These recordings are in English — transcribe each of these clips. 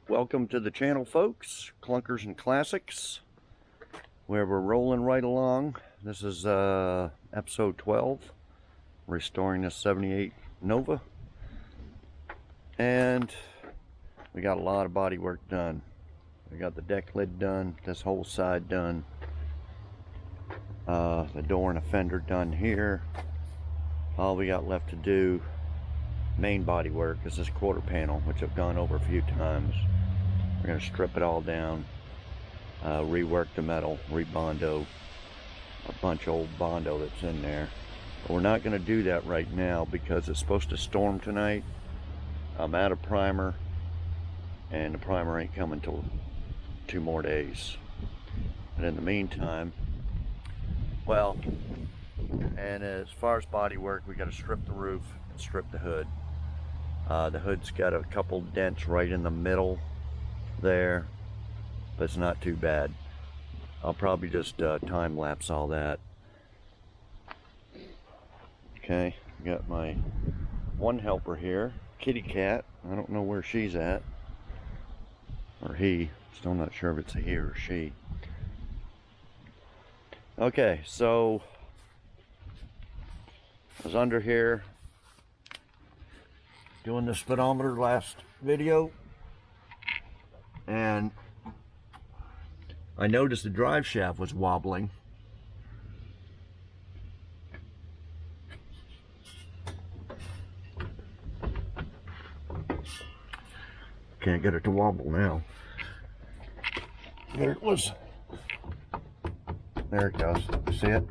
Welcome to the channel, folks. Clunkers and Classics, where we're rolling right along. This is episode 12, restoring the 78 Nova. And we got a lot of body work done. We got the deck lid done, this whole side done. The door and a fender done here. All we got left to do, main body work, is this quarter panel, which I've gone over a few times. We're going to strip it all down, rework the metal, rebondo a bunch of old bondo that's in there. But we're not going to do that right now because it's supposed to storm tonight. I'm out of primer, and the primer ain't coming till 2 more days. And in the meantime, well, and as far as body work, we got to strip the roof and strip the hood. The hood's got a couple dents right in the middle there, but it's not too bad. I'll probably just time lapse all that. Okay, got my one helper here, kitty cat. I don't know where she's at, or he. Still not sure if it's a he or she. Okay, so I was under here doing the speedometer last video, and I noticed the drive shaft was wobbling. Can't get it to wobble now. There it was. There it goes. See it?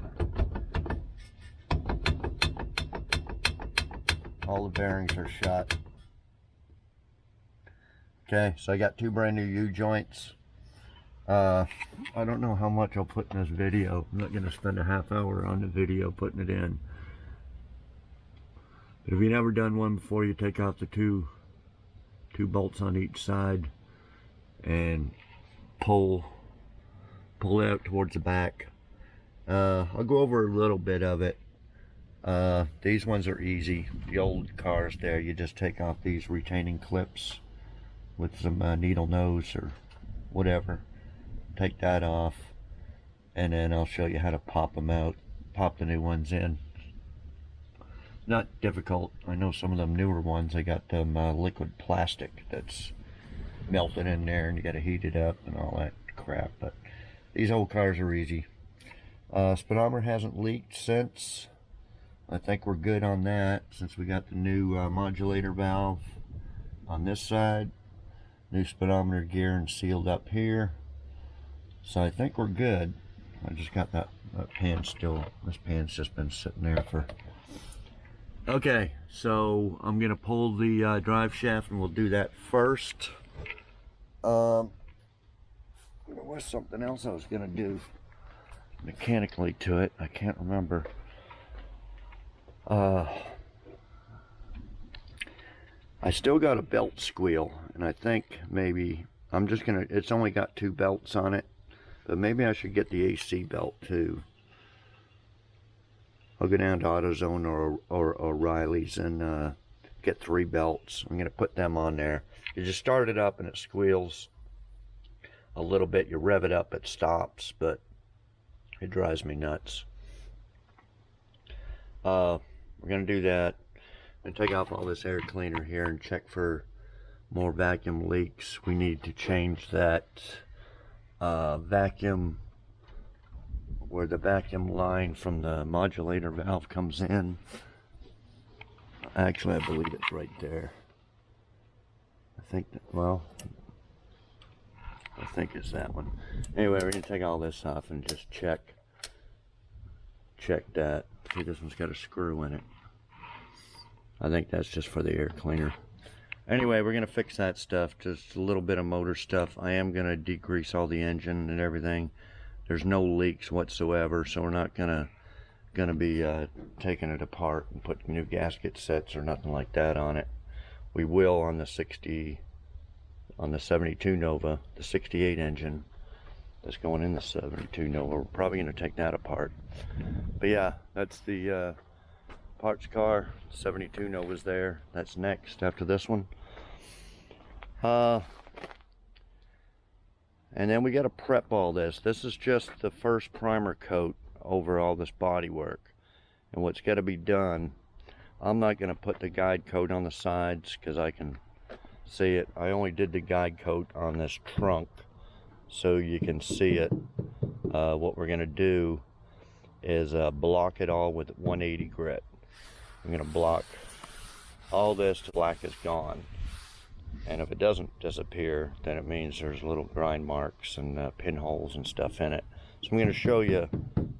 All the bearings are shot. Okay, so I got 2 brand new U-joints. I don't know how much I'll put in this video. I'm not going to spend a half hour on the video putting it in. But if you've never done one before, you take out the two bolts on each side and pull it out towards the back. I'll go over a little bit of it. These ones are easy. The old cars there, you just take off these retaining clips with some needle nose or whatever. Take that off, and then I'll show you how to pop them out, pop the new ones in. Not difficult. I know some of them newer ones, they got them liquid plastic that's melted in there, and you got to heat it up and all that crap. But these old cars are easy. Speedometer hasn't leaked since. I think we're good on that, since we got the new modulator valve on this side, new speedometer gear and sealed up here. So I think we're good. I just got that pan still. This pan's just been sitting there for. Okay, so I'm gonna pull the drive shaft, and we'll do that first. There was something else I was gonna do mechanically to it. I can't remember. I still got a belt squeal, and I think maybe I'm just gonna, it's only got 2 belts on it, but maybe I should get the AC belt too. I'll go down to AutoZone or O'Reilly's and get 3 belts. I'm gonna put them on there. You just start it up and it squeals a little bit. You rev it up, it stops, but it drives me nuts. We're gonna do that and take off all this air cleaner here and check for more vacuum leaks. We need to change that vacuum, where the vacuum line from the modulator valve comes in. Actually, I believe it's right there. I think that, well, I think it's that one. Anyway, we're gonna take all this off and just check that. See, this one's got a screw in it. I think that's just for the air cleaner. Anyway, we're gonna fix that stuff, just a little bit of motor stuff. I am gonna degrease all the engine and everything. There's no leaks whatsoever, so we're not gonna be taking it apart and putting new gasket sets or nothing like that on it. We will on the 72 Nova, the 68 engine that's going in the 72 Nova. We're probably gonna take that apart. But yeah, that's the parts car. 72 Nova's there. That's next after this one. And then we got to prep all this. This is just the first primer coat over all this body work. And what's got to be done, I'm not going to put the guide coat on the sides because I can see it. I only did the guide coat on this trunk so you can see it. What we're going to do is block it all with 180 grit. I'm going to block all this till black is gone. And if it doesn't disappear, then it means there's little grind marks and pinholes and stuff in it. So I'm going to show you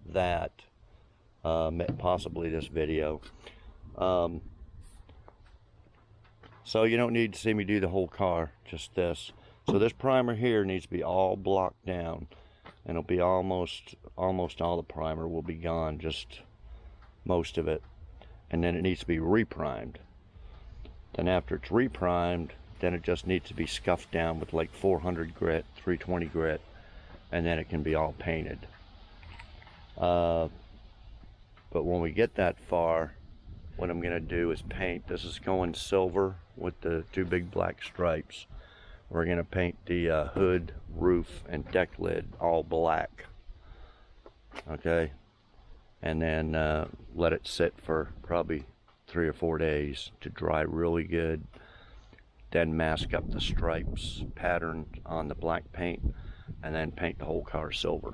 that, possibly this video. So you don't need to see me do the whole car, just this. So this primer here needs to be all blocked down, and it'll be almost all the primer will be gone, just most of it. And then it needs to be reprimed. Then after it's reprimed, then it just needs to be scuffed down with like 400 grit, 320 grit, and then it can be all painted. But when we get that far, what I'm gonna do is paint. This is going silver with the 2 big black stripes. We're gonna paint the hood, roof, and deck lid all black. Okay, and then let it sit for probably 3 or 4 days to dry really good. Then mask up the stripes pattern on the black paint, and then paint the whole car silver.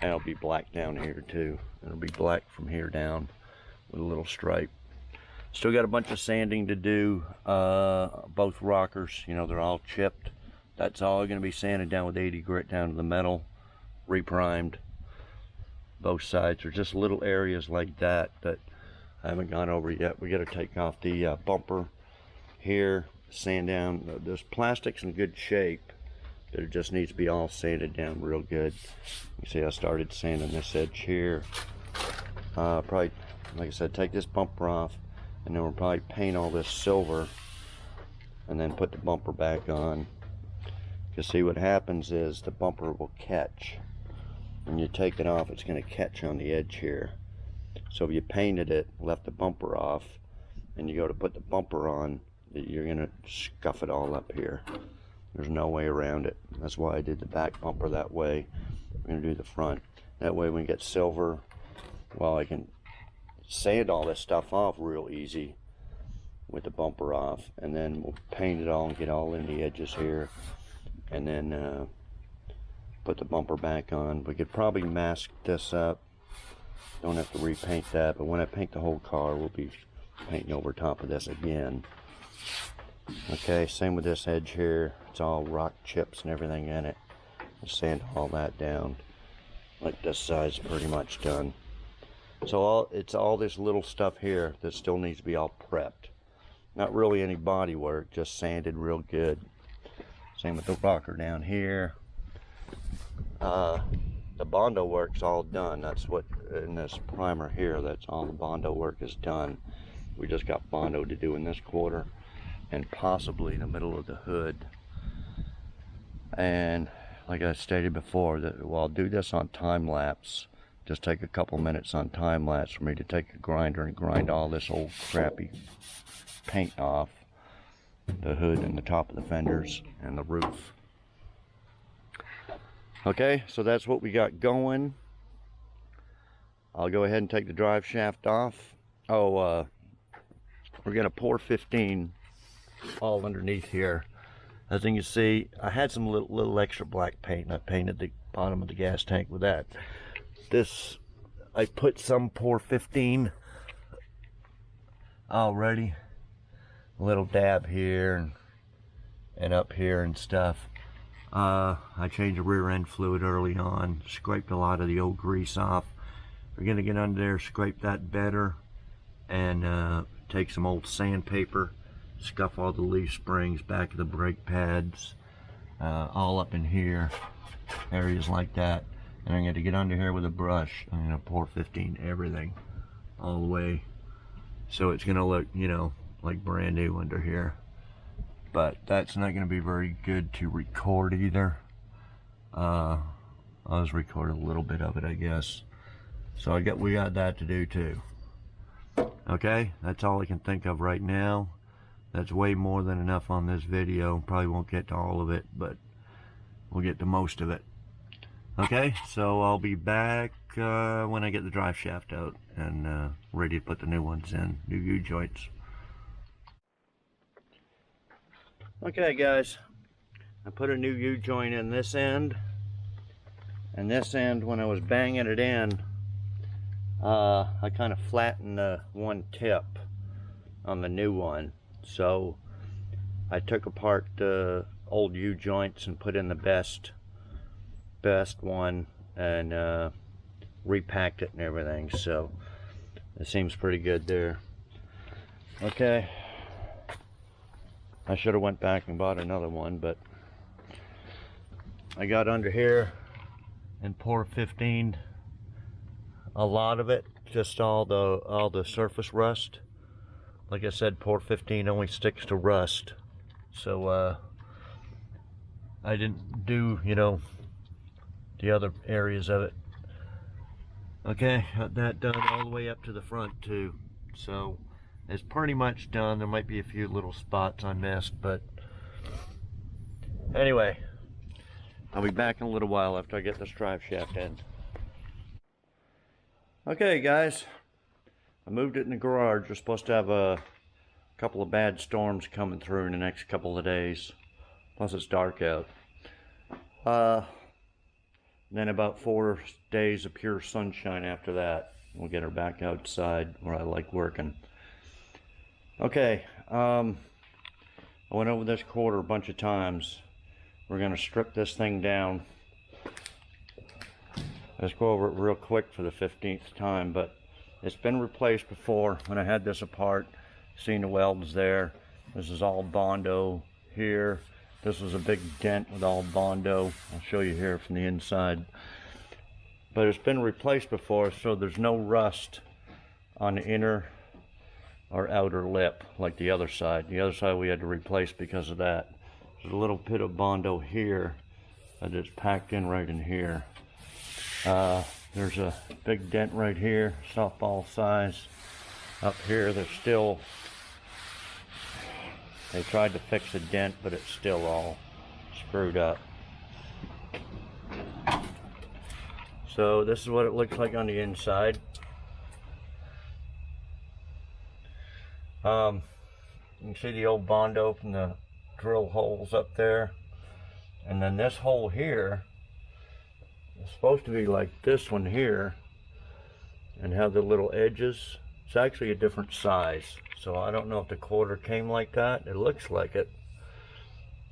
And it'll be black down here too. It'll be black from here down with a little stripe. Still got a bunch of sanding to do. Both rockers, you know, they're all chipped. That's all going to be sanded down with 80 grit down to the metal, reprimed. Both sides are just little areas like that that I haven't gone over yet. We got to take off the bumper here, sand down. This plastic's in good shape, but it just needs to be all sanded down real good. You see I started sanding this edge here. Probably, like I said, take this bumper off, and then we'll probably paint all this silver and then put the bumper back on. You see what happens is the bumper will catch. When you take it off, it's going to catch on the edge here. So if you painted it, left the bumper off, and you go to put the bumper on, you're going to scuff it all up here. There's no way around it. That's why I did the back bumper that way. I'm going to do the front. That way when we get silver, well, I can sand all this stuff off real easy with the bumper off, and then we'll paint it all and get all in the edges here, and then put the bumper back on. We could probably mask this up. Don't have to repaint that, but when I paint the whole car, we'll be painting over top of this again. Okay, same with this edge here. It's all rock chips and everything in it. I'll sand all that down. Like this side's pretty much done. So it's all this little stuff here that still needs to be all prepped. Not really any body work, just sanded real good. Same with the rocker down here. The Bondo work's all done. That's what, in this primer here, that's all the Bondo work is done. We just got Bondo to do in this quarter, and possibly in the middle of the hood. And like I stated before, that well, I'll do this on time lapse. Just take a couple minutes on time lapse for me to take a grinder and grind all this old crappy paint off the hood and the top of the fenders and the roof. Okay, so that's what we got going. I'll go ahead and take the drive shaft off. Oh, we're gonna pour 15 all underneath here. As you can see, I had some little extra black paint, and I painted the bottom of the gas tank with that. This, I put some pour 15 already. A little dab here and up here and stuff. I changed the rear end fluid early on, scraped a lot of the old grease off. We're gonna get under there, scrape that better, and take some old sandpaper, scuff all the leaf springs, back of the brake pads, all up in here, areas like that. And I'm gonna get under here with a brush. I'm gonna pour 15 everything, all the way, so it's gonna look, you know, like brand new under here. But that's not going to be very good to record either. I was recording a little bit of it, I guess. So we got that to do too. Okay, that's all I can think of right now. That's way more than enough on this video. Probably won't get to all of it, but we'll get the most of it. Okay, so I'll be back when I get the drive shaft out and ready to put the new ones in, new U-joints. Okay guys, I put a new U-joint in this end, and this end, when I was banging it in, I kind of flattened the one tip on the new one. So I took apart the old U-joints and put in the best one and repacked it and everything. So it seems pretty good there. Okay, I should have went back and bought another one, but I got under here and pour 15, a lot of it, just all the surface rust. Like I said, pour 15 only sticks to rust, so I didn't do, you know, the other areas of it. Okay, got that done all the way up to the front too, so it's pretty much done. There might be a few little spots I missed, but anyway, I'll be back in a little while after I get this drive shaft in. Okay guys, I moved it in the garage. We're supposed to have a couple of bad storms coming through in the next couple of days. Plus it's dark out. Then about 4 days of pure sunshine after that. We'll get her back outside where I like working. Okay, I went over this quarter a bunch of times. We're gonna strip this thing down. Let's go over it real quick for the 15th time, but it's been replaced before when I had this apart. Seen the welds there. This is all Bondo here. This was a big dent with all Bondo. I'll show you here from the inside. But it's been replaced before, so there's no rust on the inner or outer lip like the other side. The other side we had to replace because of that. There's a little bit of Bondo here that is packed in right in here. There's a big dent right here, softball size. Up here, there's still, they tried to fix the dent, but it's still all screwed up. So this is what it looks like on the inside. You can see the old Bondo from the drill holes up there. And then this hole here is supposed to be like this one here and have the little edges. It's actually a different size, so I don't know if the quarter came like that. It looks like it,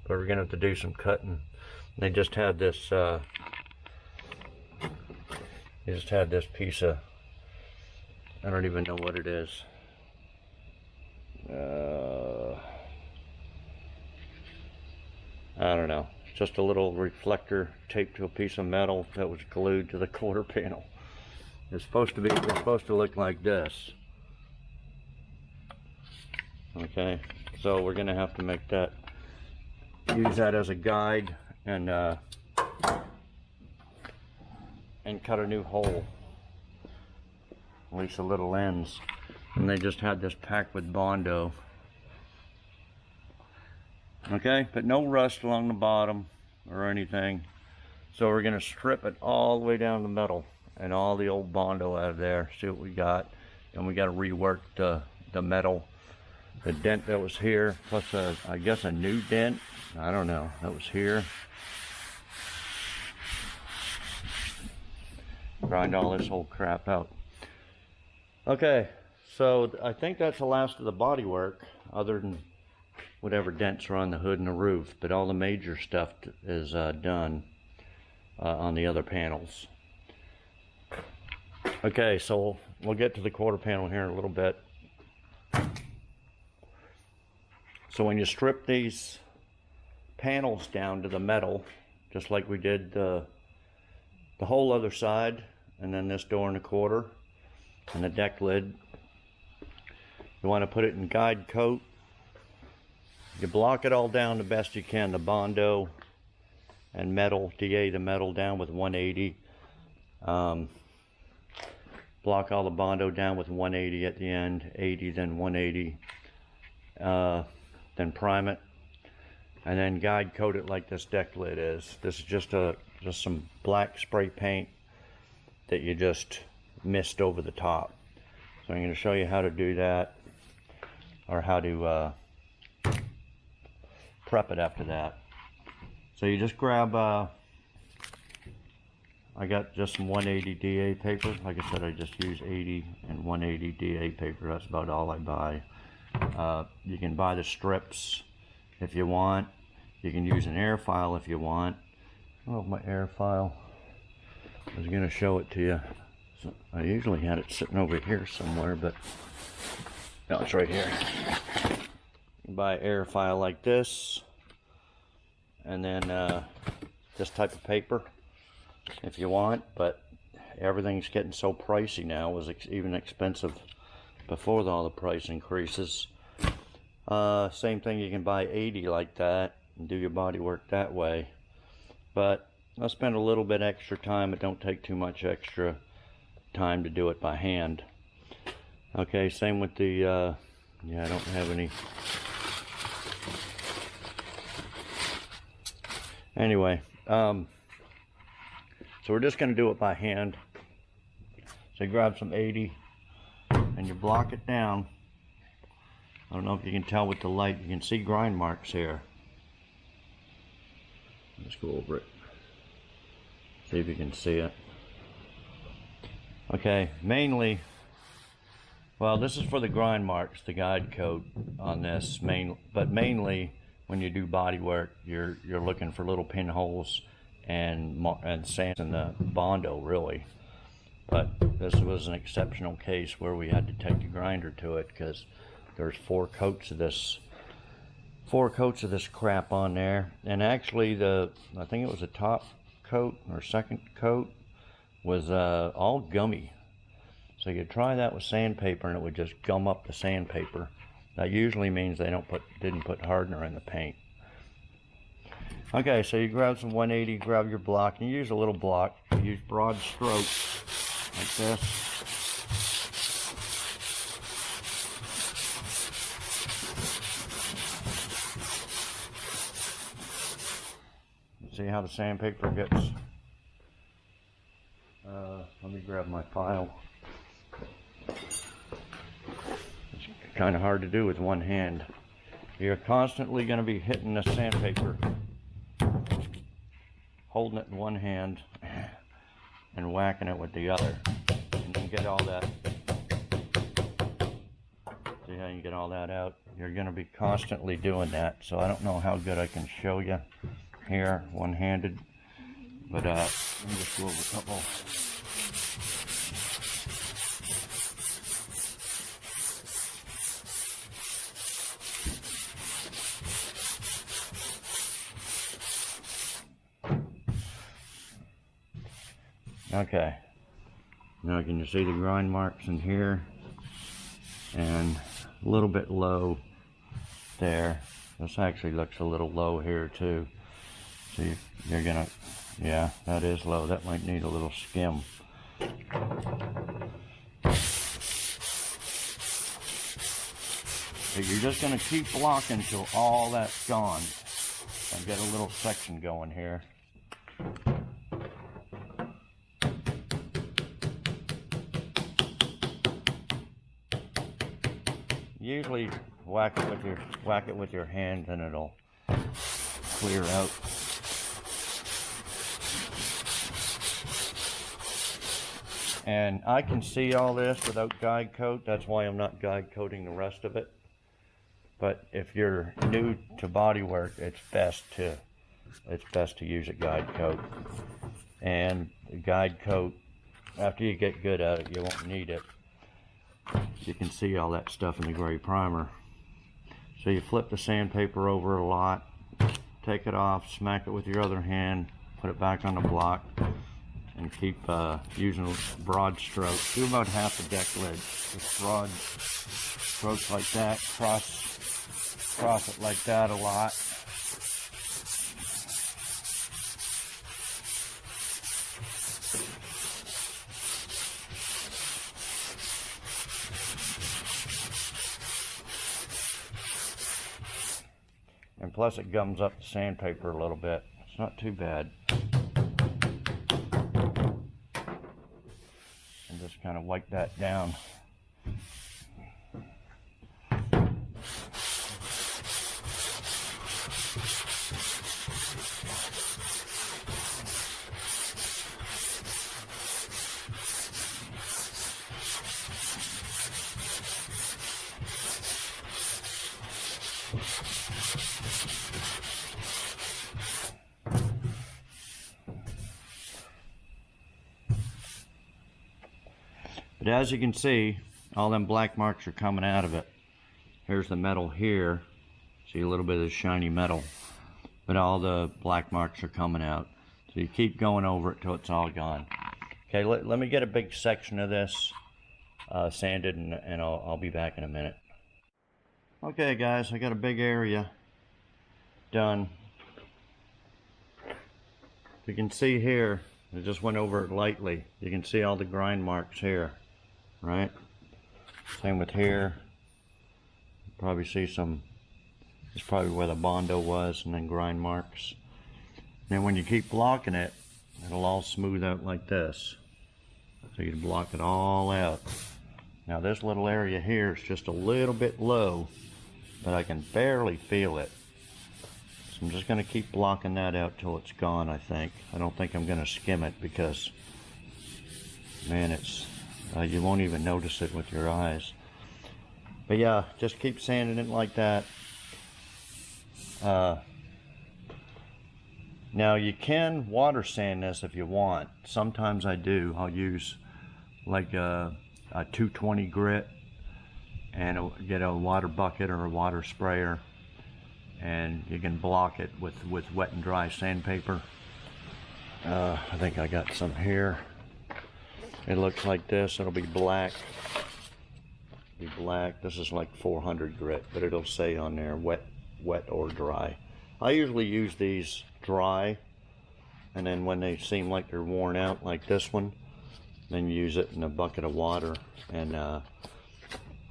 but we're gonna have to do some cutting. They just had this piece of, I don't even know what it is. I don't know. It's just a little reflector taped to a piece of metal that was glued to the quarter panel. It's supposed to look like this. Okay, so we're gonna have to make that, use that as a guide and cut a new hole, at least a little ends. And they just had this packed with Bondo. Okay, but no rust along the bottom or anything. So we're gonna strip it all the way down the middle and all the old Bondo out of there, see what we got. And we gotta rework the metal. The dent that was here, plus I guess a new dent, I don't know, that was here. Grind all this whole crap out. Okay, so I think that's the last of the body work, other than whatever dents are on the hood and the roof, but all the major stuff is done on the other panels. Okay, so we'll get to the quarter panel here in a little bit. So when you strip these panels down to the metal, just like we did the whole other side, and then this door and a quarter, and the deck lid, you want to put it in guide coat. You block it all down the best you can, the Bondo and metal, DA the metal down with 180. Block all the Bondo down with 180 at the end, 80, then 180. Then prime it. and then guide coat it like this deck lid is. This is just some black spray paint that you just mist over the top. So I'm going to show you how to do that, or how to prep it after that. So you just grab, I got just some 180 DA paper. Like I said, I just use 80 and 180 DA paper. That's about all I buy. You can buy the strips if you want. You can use an air file if you want. Oh, my air file. I was going to show it to you. So I usually had it sitting over here somewhere, but no, it's right here. You can buy an air file like this, and then this type of paper if you want, but everything's getting so pricey now. It was even expensive before all the price increases. Same thing, you can buy 80 like that and do your body work that way, but I'll spend a little bit extra time. It don't take too much extra time to do it by hand. Okay, same with the yeah, I don't have any. Anyway, so we're just going to do it by hand. So you grab some 80 and you block it down. I don't know if you can tell with the light. You can see grind marks here. Let's go over it. See if you can see it. Okay, mainly, well, this is for the grind marks, the guide coat on this, but mainly when you do body work, you're looking for little pinholes and sand in the Bondo, really. But this was an exceptional case where we had to take the grinder to it, because there's 4 coats of this crap on there. And actually, I think it was the top coat or second coat was all gummy. So you try that with sandpaper and it would just gum up the sandpaper. That usually means they didn't put hardener in the paint. Okay, so you grab some 180, grab your block, and you use a little block. You use broad strokes like this. See how the sandpaper gets. Let me grab my file. It's kind of hard to do with one hand. You're constantly going to be hitting the sandpaper, holding it in one hand and whacking it with the other. And you get all that. See how you get all that out? You're going to be constantly doing that. So I don't know how good I can show you here one-handed, but let me just go over a couple. Okay, now can you see the grind marks in here and a little bit low there. This actually looks a little low here too. So you're gonna, yeah, that is low. That might need a little skim. So you're just gonna keep blocking till all that's gone. And get a little section going here. Usually whack it with your hand and it'll clear out. And I can see all this without guide coat. That's why I'm not guide coating the rest of it. But if you're new to body work, it's best to use a guide coat. And the guide coat, after you get good at it, you won't need it. You can see all that stuff in the gray primer. So you flip the sandpaper over a lot, take it off, smack it with your other hand, put it back on the block, and keep using broad strokes. Do about half a deck lid. Just broad strokes like that, cross it like that a lot. And plus it gums up the sandpaper a little bit. It's not too bad. And just kind of wipe that down. But as you can see, all them black marks are coming out of it. Here's the metal here. See a little bit of the shiny metal. But all the black marks are coming out. So you keep going over it till it's all gone. Okay, let me get a big section of this sanded, and I'll be back in a minute. Okay guys, I got a big area done. You can see here, I just went over it lightly. You can see all the grind marks here, right? Same with here. You probably see some, it's probably where the Bondo was, and then grind marks. Then when you keep blocking it, it'll all smooth out like this. So you block it all out. Now this little area here is just a little bit low, but I can barely feel it. So I'm just going to keep blocking that out till it's gone, I think. I don't think I'm going to skim it because, man, it's you won't even notice it with your eyes. But yeah, just keep sanding it like that. Now you can water sand this if you want. Sometimes I do. I'll use like a 220 grit and get a water bucket or a water sprayer, and you can block it with wet and dry sandpaper. I think I got some here. It looks like this. It'll be black. This is like 400 grit, but it'll say on there wet or dry. I usually use these dry, and then when they seem like they're worn out, like this one, then use it in a bucket of water and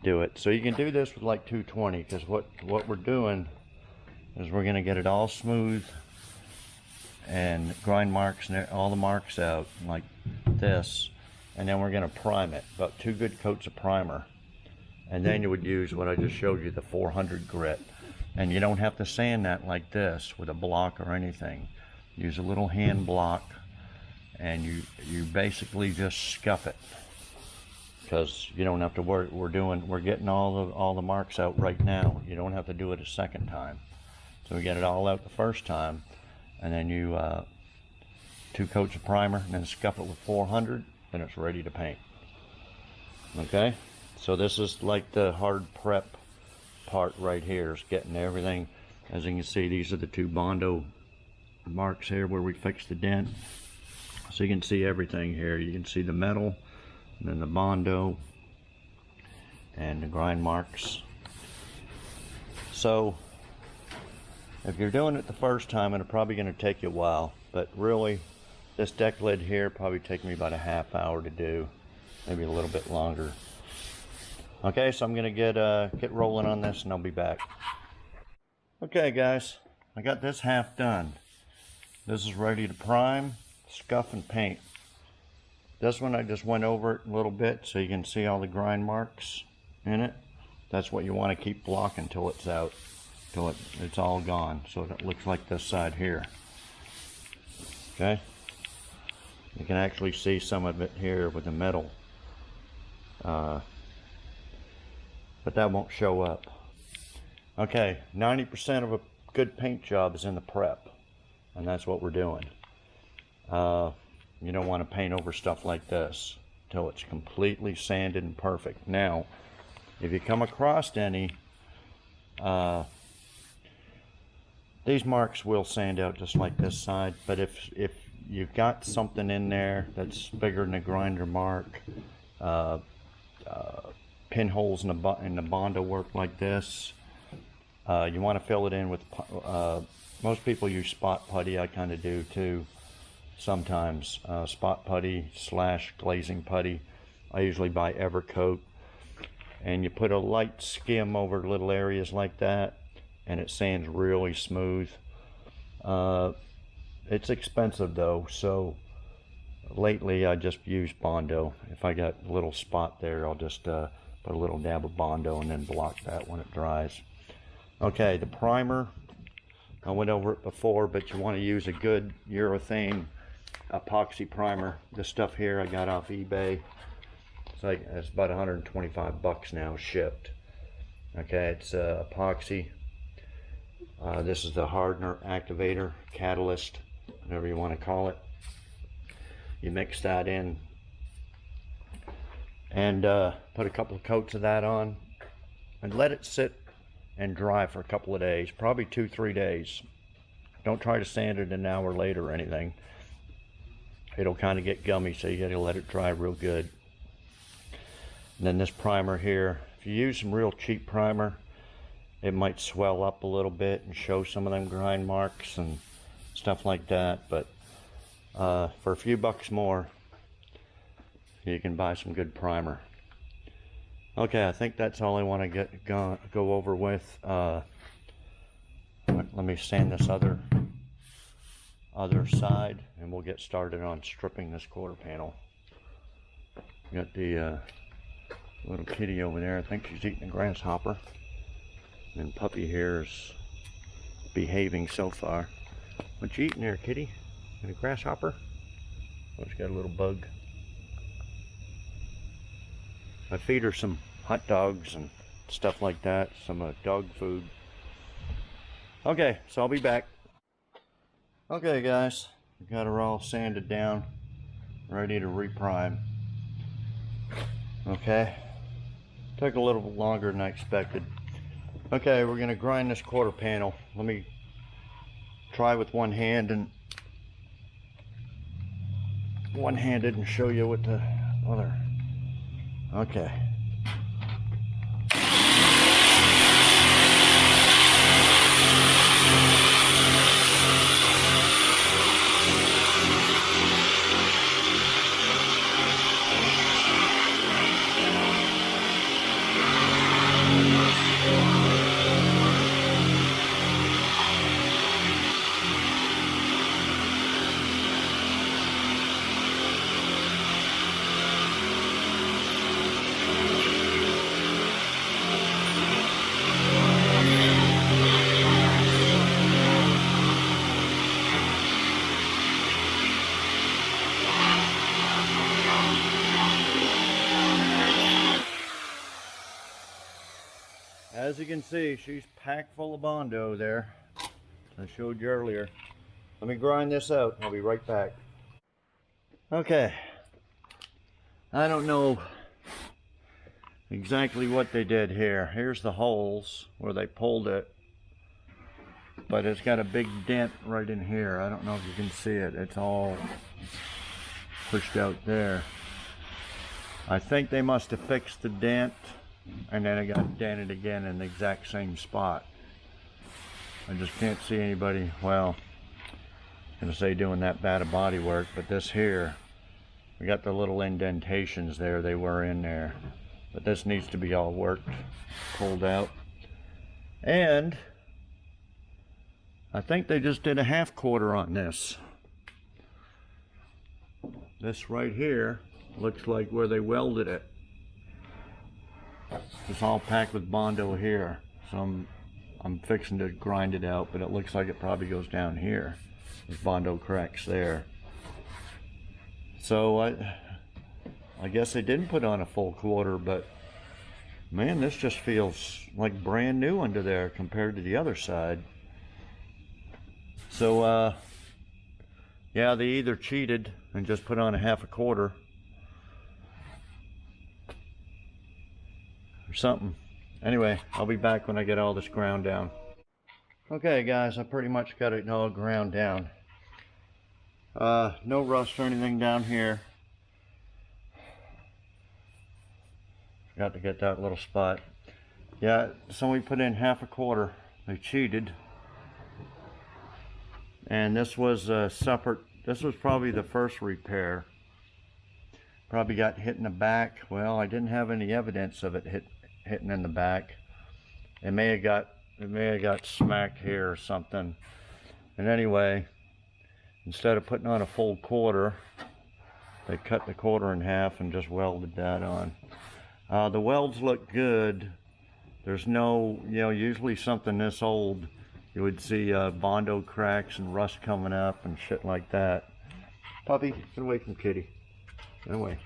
do it. So you can do this with like 220, because what we're doing is we're going to get it all smooth and grind marks and all the marks out like this, and then we're going to prime it, about 2 good coats of primer, and then you would use what I just showed you, the 400 grit. And you don't have to sand that like this with a block or anything. Use a little hand block, and you basically just scuff it, because you don't have to worry. We're getting all the marks out right now. You don't have to do it a second time. So we get it all out the first time, and then you 2 coats of primer, and then scuff it with 400, and it's ready to paint. Okay, so this is like the hard prep part right here, is getting everything. As you can see, these are the 2 Bondo marks here where we fixed the dent. So you can see everything here. You can see the metal, and then the Bondo, and the grind marks. So if you're doing it the first time, it's probably going to take you a while, but really this deck lid here probably take me about a half hour to do, maybe a little bit longer. Okay, so I'm gonna get rolling on this, and I'll be back. Okay guys, I got this half done. This is ready to prime, scuff, and paint. This one I just went over it a little bit so you can see all the grind marks in it. That's what you want to keep blocking till it's out, till it's all gone, so it looks like this side here. Okay, you can actually see some of it here with the metal. But that won't show up. Okay, 90% of a good paint job is in the prep, and that's what we're doing. You don't want to paint over stuff like this till it's completely sanded and perfect. Now, if you come across any, these marks will sand out just like this side, but if you've got something in there that's bigger than a grinder mark, pinholes in the Bondo work like this, you want to fill it in with, most people use spot putty. I kind of do too sometimes. Spot putty / glazing putty. I usually buy Evercoat, and you put a light skim over little areas like that, and it sands really smooth. It's expensive though, so lately I just use Bondo. If I got a little spot there, I'll just put a little dab of Bondo and then block that when it dries. Okay, the primer, I went over it before, but you want to use a good urethane epoxy primer. This stuff here I got off eBay. It's about 125 bucks now shipped. Okay, it's epoxy. This is the hardener, activator, catalyst, whatever you want to call it. You mix that in and put a couple of coats of that on and let it sit and dry for a couple of days, probably 2-3 days. Don't try to sand it an hour later or anything. It'll kind of get gummy, so you got to let it dry real good. And then this primer here, if you use some real cheap primer, it might swell up a little bit and show some of them grind marks and stuff like that, but for a few bucks more, you can buy some good primer. Okay, I think that's all I want to go over with. Let me sand this other side, and we'll get started on stripping this quarter panel. Got the little kitty over there. I think she's eating a grasshopper, and puppy here is behaving so far. What you eating there, kitty? And a grasshopper? Oh, she's got a little bug. I feed her some hot dogs and stuff like that, some dog food. Okay, so I'll be back. Okay guys, we got her all sanded down, ready to reprime. Okay, took a little longer than I expected. Okay, we're gonna grind this quarter panel. Let me try with one hand and one-handed and show you with the other. Okay. As you can see, she's packed full of Bondo there. I showed you earlier. Let me grind this out. I'll be right back. Okay. I don't know exactly what they did here. Here's the holes where they pulled it. But it's got a big dent right in here. I don't know if you can see it. It's all pushed out there. I think they must have fixed the dent, and then it got dented again in the exact same spot. I just can't see anybody, well, I'm gonna say doing that bad of body work, but this here, we got the little indentations there, they were in there. But this needs to be all worked, pulled out. And I think they just did a half quarter on this. This right here looks like where they welded it. It's all packed with Bondo here, so I'm fixing to grind it out, but it looks like it probably goes down here. There's Bondo cracks there. So I guess they didn't put on a full quarter, but man, this just feels like brand new under there compared to the other side. So yeah, they either cheated and just put on a half a quarter or something. Anyway, I'll be back when I get all this ground down. Okay guys, I pretty much got it all ground down. No rust or anything down here. Forgot to get that little spot. Yeah, somebody put in half a quarter. They cheated. And this was separate. This was probably the first repair. Probably got hit in the back. Well, I didn't have any evidence of it hitting in the back. It may have got it may have got smacked here or something. And anyway, instead of putting on a full quarter, they cut the quarter in half and just welded that on. The welds look good. There's no, usually something this old, you would see Bondo cracks and rust coming up and shit like that. Puppy, get away from Kitty. Get away.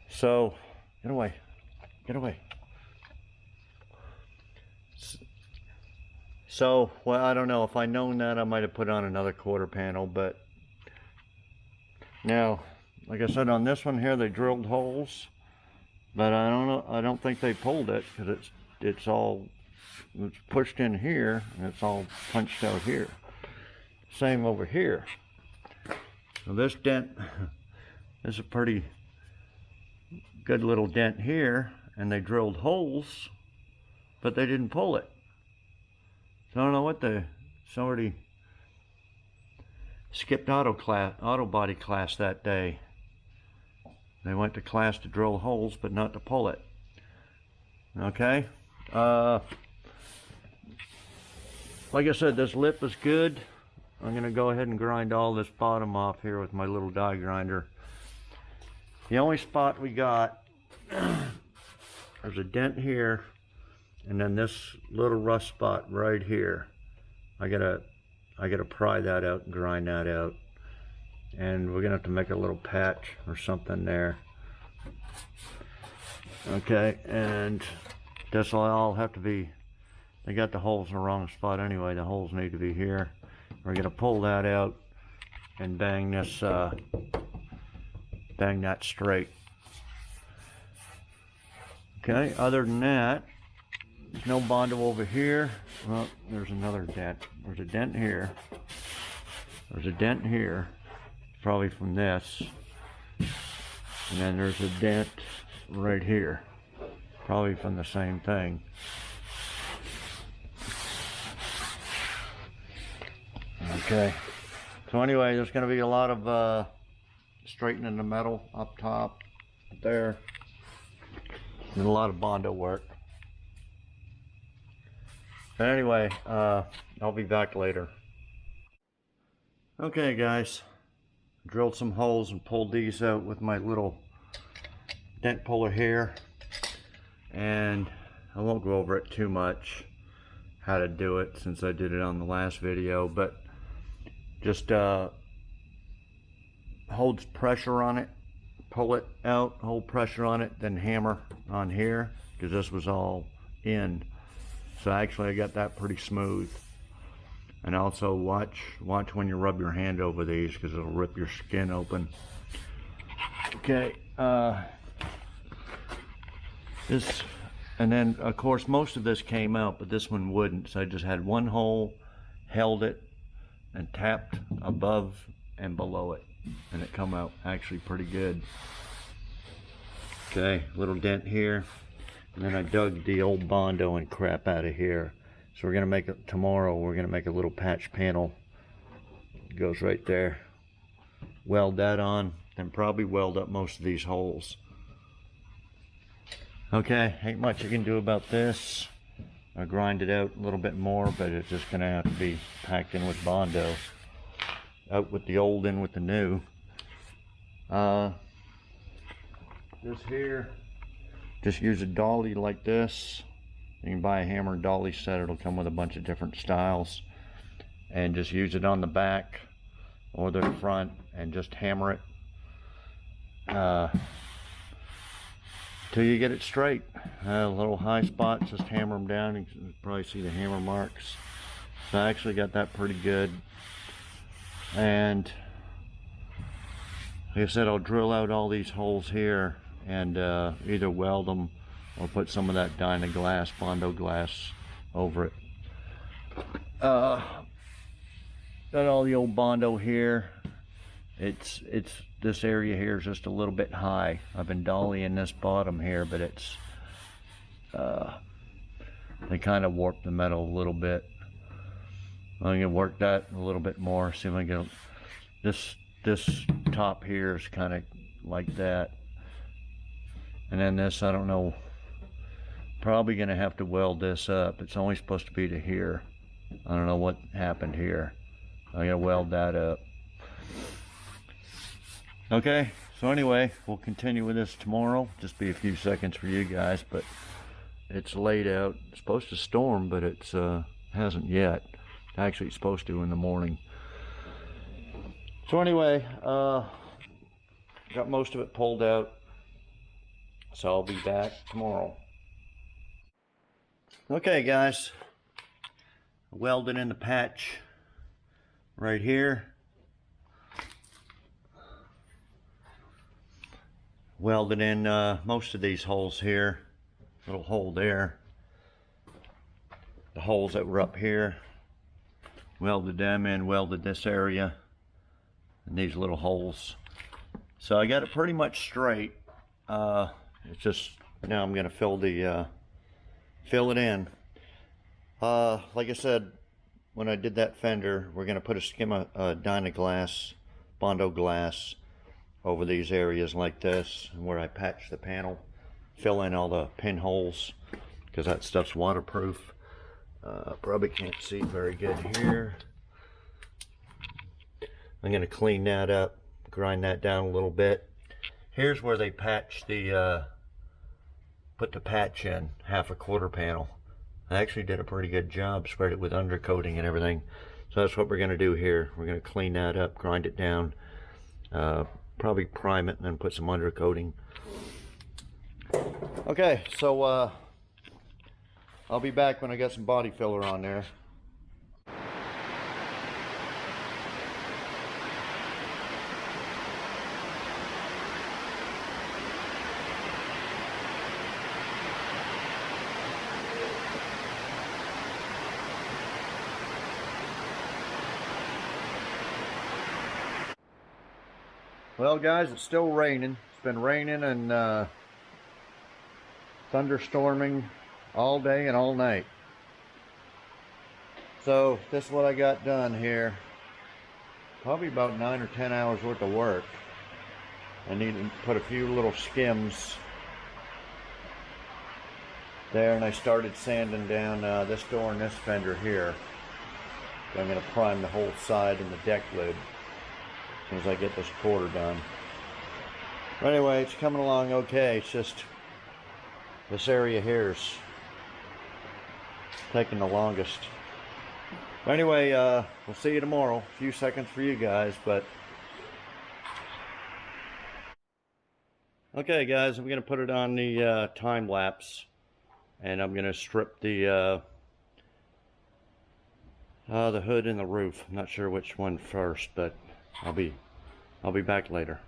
So, get away. Get away. So, well, I don't know. If I'd known that, I might have put on another quarter panel, but now, like I said, on this one here, they drilled holes, but I don't know. I don't think they pulled it because it's pushed in here and it's all punched out here. Same over here. So this dent is a pretty good little dent here, and they drilled holes, but they didn't pull it. So I don't know what somebody skipped auto body class that day. They went to class to drill holes, but not to pull it. Okay. Like I said, this lip is good. I'm going to go ahead and grind all this bottom off here with my little die grinder. The only spot we got, there's a dent here, and then this little rust spot right here. I gotta pry that out and grind that out. And we're gonna have to make a little patch or something there. Okay, and this will all have to be, they got the holes in the wrong spot anyway. The holes need to be here. We're gonna pull that out and bang this, bang that straight. Okay, other than that, there's no Bondo over here. Well, there's another dent. There's a dent here. There's a dent here, probably from this. And then there's a dent right here, probably from the same thing. Okay, so anyway, there's going to be a lot of straightening the metal up top there, and a lot of Bondo work. But anyway, I'll be back later. Okay guys, drilled some holes and pulled these out with my little dent puller here, and I won't go over it too much how to do it since I did it on the last video, but just holds pressure on it, pull it out, hold pressure on it, then hammer on here, because this was all in. So actually I got that pretty smooth. And also watch when you rub your hand over these, because it'll rip your skin open. Okay, this, and then of course most of this came out, but this one wouldn't. So I just had one hole, held it, and tapped above and below it, and it come out actually pretty good. Okay, little dent here, and then I dug the old Bondo and crap out of here. So we're gonna make it tomorrow. We're gonna make a little patch panel. It goes right there. Weld that on, and probably weld up most of these holes. Okay, ain't much you can do about this. I grind it out a little bit more, but it's just gonna have to be packed in with Bondo. Out with the old, in with the new. This here, just use a dolly like this. You can buy a hammer and dolly set. It'll come with a bunch of different styles. And just use it on the back or the front and just hammer it till you get it straight. Little high spots, just hammer them down. You can probably see the hammer marks. So I actually got that pretty good. And like I said, I'll drill out all these holes here and either weld them or put some of that Dyna glass, Bondo glass over it. Got all the old Bondo here. It's this area here is just a little bit high. I've been dollying this bottom here, but it's they kind of warped the metal a little bit. I'm gonna work that a little bit more. See if I can get this top here is kind of like that, and then this, I don't know. probably going to have to weld this up. It's only supposed to be to here. I don't know what happened here. I'm going to weld that up. Okay, so anyway, we'll continue with this tomorrow. Just be a few seconds for you guys, but it's late out. It's supposed to storm, but it's hasn't yet. Actually, it's supposed to in the morning. So anyway, got most of it pulled out, so I'll be back tomorrow. Okay guys, welded in the patch right here. Welded in most of these holes here. Little hole there. The holes that were up here, welded them in, welded this area, and these little holes. So I got it pretty much straight. It's just now I'm gonna fill it in. Like I said, when I did that fender, we're gonna put a skim of Dynaglass, Bondo glass over these areas like this, where I patch the panel, fill in all the pinholes, because that stuff's waterproof. Probably can't see very good here. I'm gonna clean that up, grind that down a little bit. Here's where they patch the, put the patch in, 1/2 quarter panel. I actually did a pretty good job, spread it with undercoating and everything. So that's what we're gonna do here. We're gonna clean that up, grind it down, probably prime it and then put some undercoating. Okay, so I'll be back when I got some body filler on there. Well guys, it's still raining. It's been raining and thunderstorming all day and all night. So this is what I got done here. Probably about 9 or 10 hours worth of work. I need to put a few little skims there, and I started sanding down this door and this fender here. So I'm going to prime the whole side and the deck lid as soon as I get this quarter done. But anyway, it's coming along okay. It's just this area here is taking the longest. But anyway, we'll see you tomorrow. A few seconds for you guys, but okay guys, I'm gonna put it on the time lapse, and I'm gonna strip the hood and the roof. I'm not sure which one first, but I'll be back later.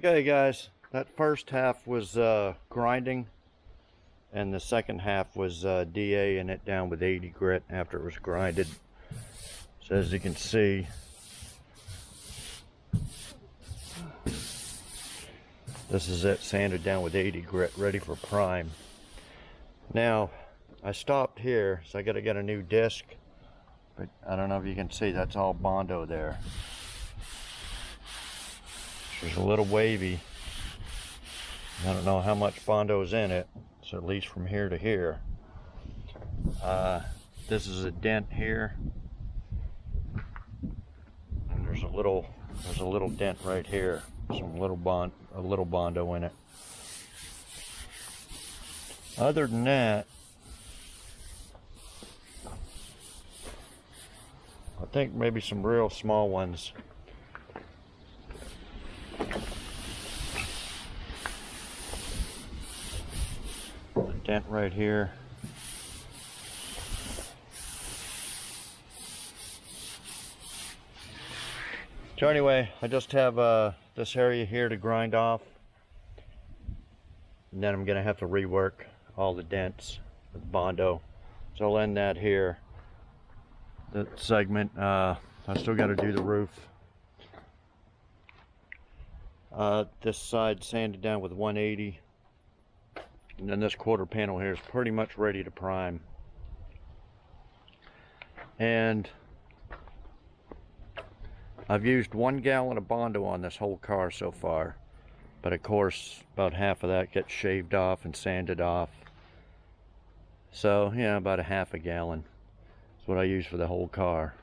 Okay guys, that first half was grinding, and the second half was DA-ing it down with 80 grit after it was grinded. So as you can see, this is it, sanded down with 80 grit, ready for prime. Now, I stopped here, so I gotta get a new disc, but I don't know if you can see, that's all Bondo there. There's a little wavy. I don't know how much Bondo is in it, so at least from here to here. This is a dent here, and there's a little dent right here. A little Bondo in it. Other than that, I think maybe some real small ones. A dent right here. So anyway, I just have this area here to grind off, and then I'm gonna have to rework all the dents with Bondo. So I'll end that here. That segment. I still got to do the roof. This side sanded down with 180, and then this quarter panel here is pretty much ready to prime. And I've used 1 gallon of Bondo on this whole car so far, but of course about half of that gets shaved off and sanded off. So yeah, about a half a gallon is what I use for the whole car,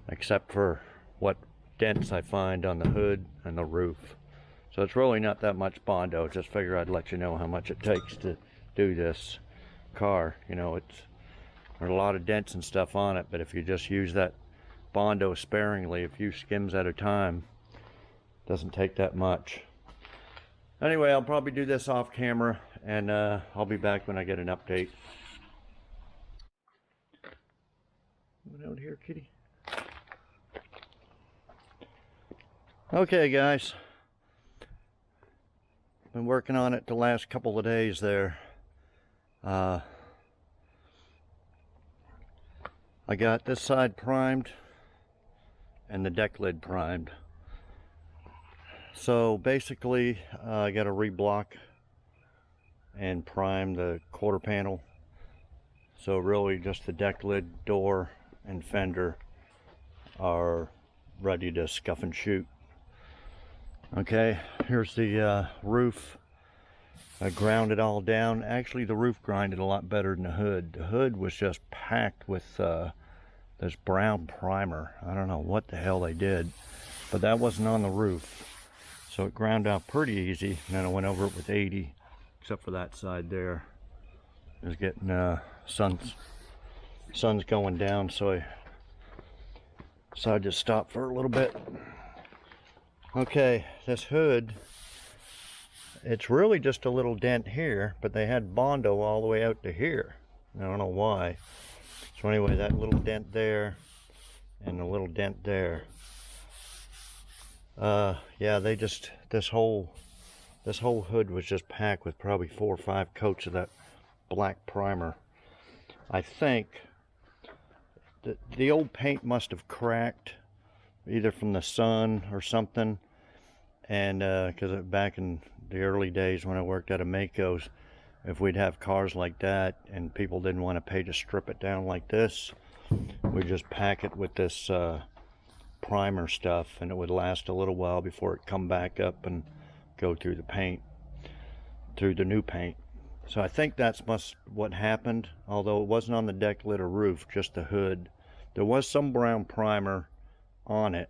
except for what dents I find on the hood and the roof. So it's really not that much Bondo. Just figure I'd let you know how much it takes to do this car. You know, there's a lot of dents and stuff on it, but if you just use that Bondo sparingly, a few skims at a time, doesn't take that much. Anyway, I'll probably do this off camera, and I'll be back when I get an update. Coming out here, kitty. Okay guys, been working on it the last couple of days there. I got this side primed and the deck lid primed. So basically I got to reblock and prime the quarter panel. So really just the deck lid, door, and fender are ready to scuff and shoot. Okay, here's the roof. I ground it all down. Actually, the roof grinded a lot better than the hood. The hood was just packed with this brown primer. I don't know what the hell they did, but that wasn't on the roof. So it ground out pretty easy, and then I went over it with 80, except for that side there. It was getting sun's going down, so I decided to stop for a little bit. Okay, this hood, it's really just a little dent here, but they had Bondo all the way out to here. I don't know why. So anyway, that little dent there and the little dent there. Yeah, they just, this whole hood was just packed with probably 4 or 5 coats of that black primer. I think the old paint must have cracked, either from the sun or something. And because back in the early days when I worked at a Mako's, if we'd have cars like that and people didn't want to pay to strip it down like this, we'd just pack it with this primer stuff, and it would last a little while before it come back up and go through the paint, through the new paint. So I think that's what happened, although it wasn't on the deck lid or roof, just the hood. There was some brown primer on it,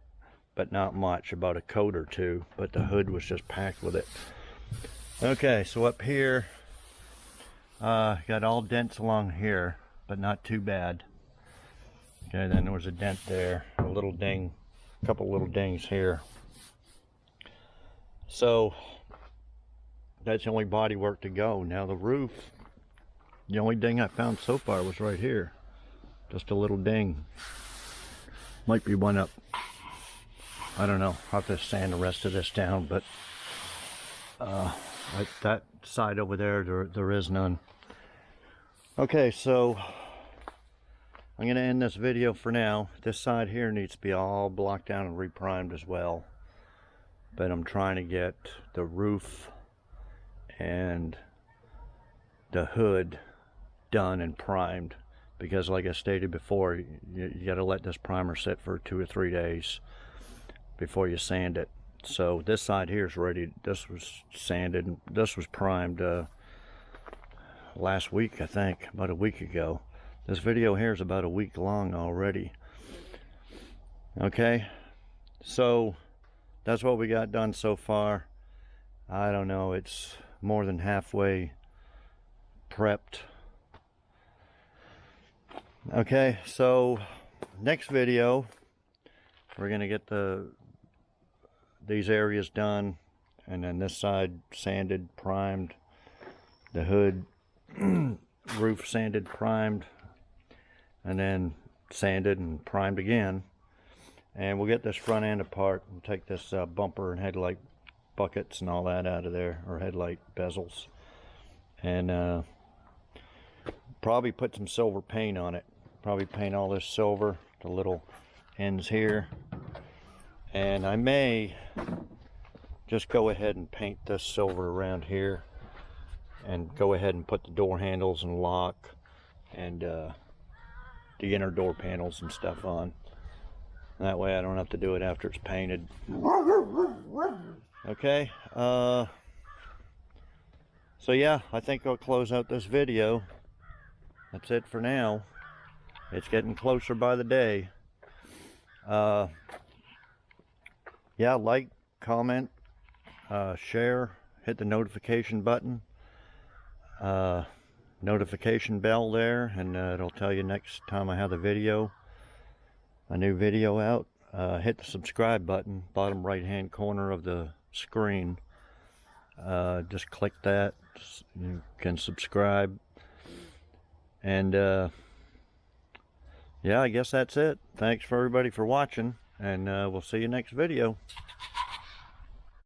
but not much, about a coat or two, but the hood was just packed with it. Okay, so up here, got all dents along here, but not too bad. Okay, then there was a dent there, a little ding, a couple little dings here. So that's the only body work to go. Now the roof, the only ding I found so far was right here. Just a little ding. Might be one up. I don't know. I'll have to sand the rest of this down, but that side over there, there is none. Okay, so I'm going to end this video for now. This side here needs to be all blocked down and reprimed as well. But I'm trying to get the roof and the hood done and primed, because like I stated before, you got to let this primer sit for 2 or 3 days before you sand it. So this side here is ready. This was sanded, this was primed last week, I think, about a week ago. This video here is about a week long already. Okay, so that's what we got done so far. I don't know, it's more than halfway prepped. Okay, so next video we're gonna get these areas done, and then this side sanded, primed, the hood roof sanded, primed, and then sanded and primed again. And we'll get this front end apart and take this bumper and headlight buckets and all that out of there, or headlight bezels, and probably put some silver paint on it. Probably paint all this silver, the little ends here, and I may just go ahead and paint this silver around here, and go ahead and put the door handles and lock and the inner door panels and stuff on. That way I don't have to do it after it's painted. Okay, so yeah, I think I'll close out this video. That's it for now. It's getting closer by the day. Yeah, like, comment, share, hit the notification button, notification bell there, and it'll tell you next time I have a new video out. Hit the subscribe button, bottom right hand corner of the screen. Just click that, you can subscribe. And yeah, I guess that's it. Thanks for everybody for watching, and we'll see you next video.